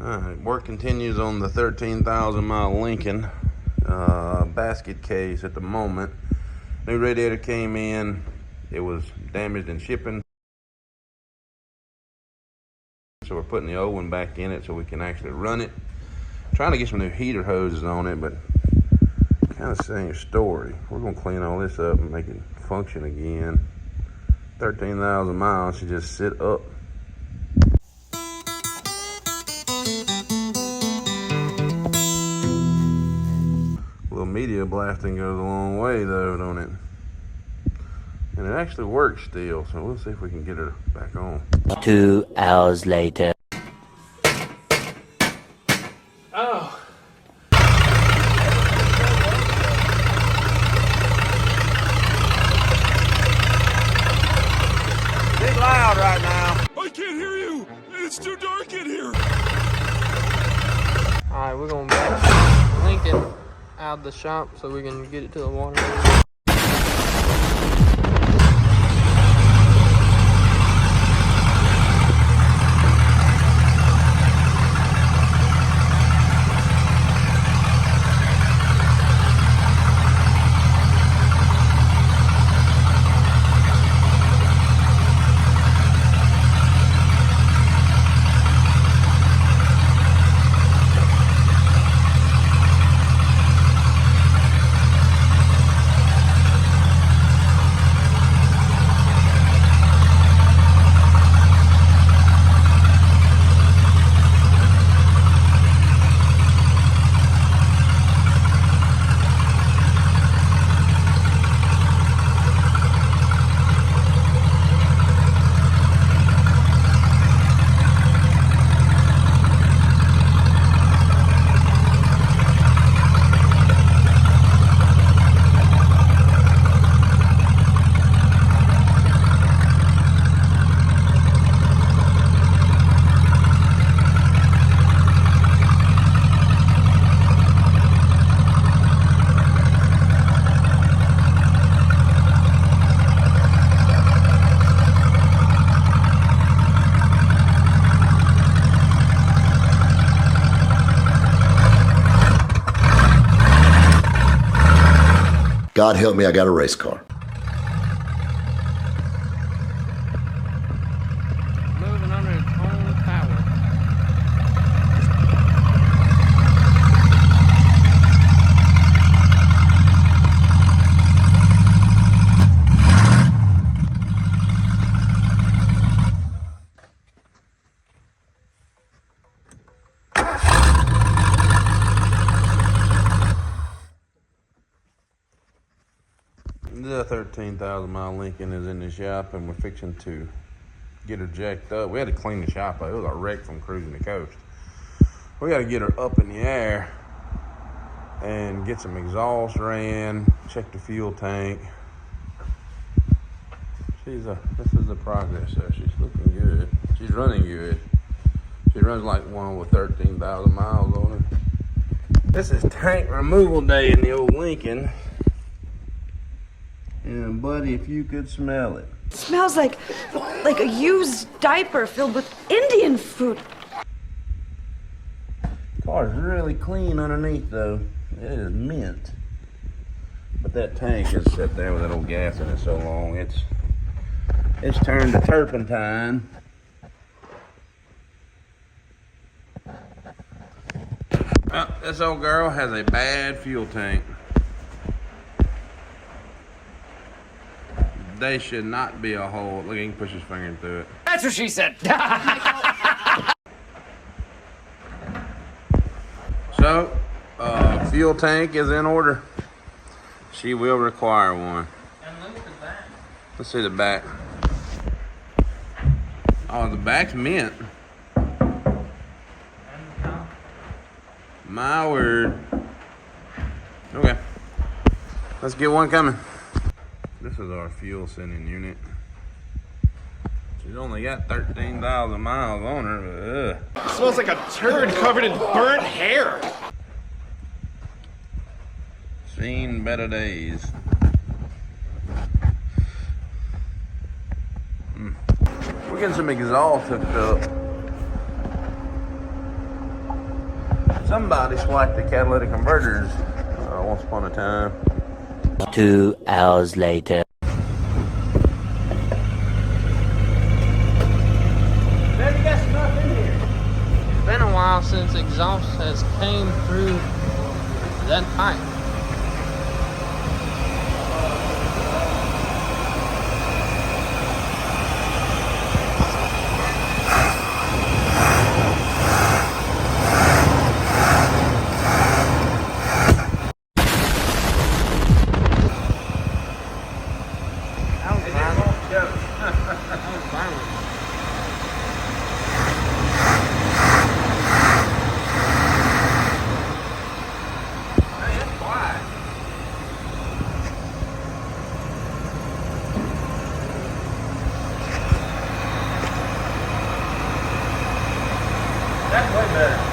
Alright, work continues on the 13,000 mile Lincoln. Basket case at the moment. New radiator came in. It was damaged in shipping. So we're putting the old one back in it so we can actually run it. Trying to get some new heater hoses on it, but kind of same story. We're gonna clean all this up and make it function again. 13,000 miles should just sit up. A little media blasting goes a long way though, don't it? And it actually works still, so we'll see if we can get her back on. 2 hours later. Oh. Big loud right now. I can't hear you. It's too dark in here. Alright, we're gonna back Lincoln out of the shop so we can get it to the water. God help me, I got a race car. Moving under its own power. The 13,000 mile Lincoln is in the shop and we're fixing to get her jacked up. We had to clean the shop up. It was a wreck from cruising the coast. We got to get her up in the air and get some exhaust ran, check the fuel tank. This is the progress though. She's looking good. She's running good. She runs like one with 13,000 miles on her. This is tank removal day in the old Lincoln. And buddy, if you could smell it. It smells like a used diaper filled with Indian food. Car's really clean underneath though. It is mint. But that tank has sat there with that old gas in it so long. It's turned to turpentine. Well, this old girl has a bad fuel tank. They should not be a hole. Look, he can push his finger through it. That's what she said. So, fuel tank is in order. She will require one. And look at the back. Let's see the back. Oh, the back's mint. And the top. My word. Okay. Let's get one coming. This is our fuel sending unit. She's only got 13,000 miles on her, but It smells like a turd covered in burnt hair. seen better days. We're getting some exhaust hooked up. Somebody swiped the catalytic converters once upon a time. 2 hours later. Maybe got stuff in here. It's been a while since exhaust has came through that pipe. That's way better.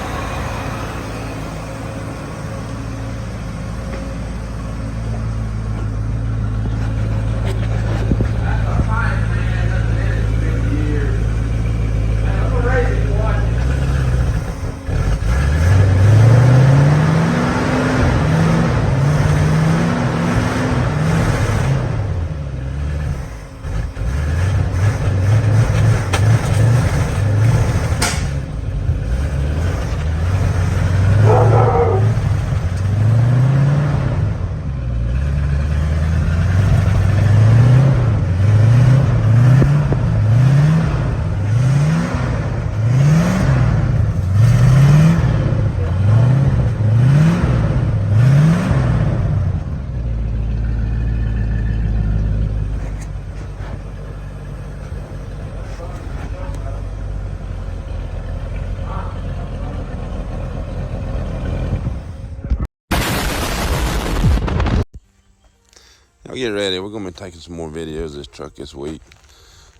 Y'all get ready. We're going to be taking some more videos of this truck this week.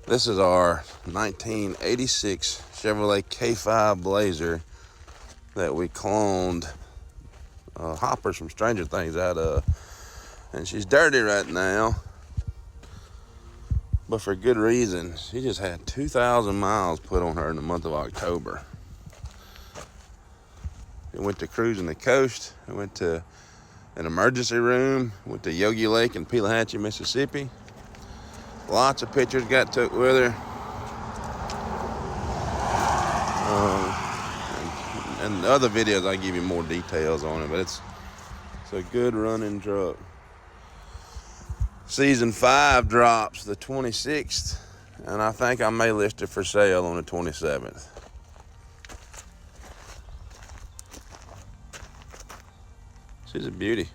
This is our 1986 Chevrolet K5 Blazer that we cloned Hoppers from Stranger Things out of. And she's dirty right now, but for good reason. She just had 2,000 miles put on her in the month of October. We went to cruising the coast. We went to an emergency room. Went to Yogi Lake in Pelahatchie, Mississippi. Lots of pictures got took with her. And the other videos, I'll give you more details on it, but it's a good running truck. Season 5 drops the 26th, and I think I may list it for sale on the 27th. She's a beauty.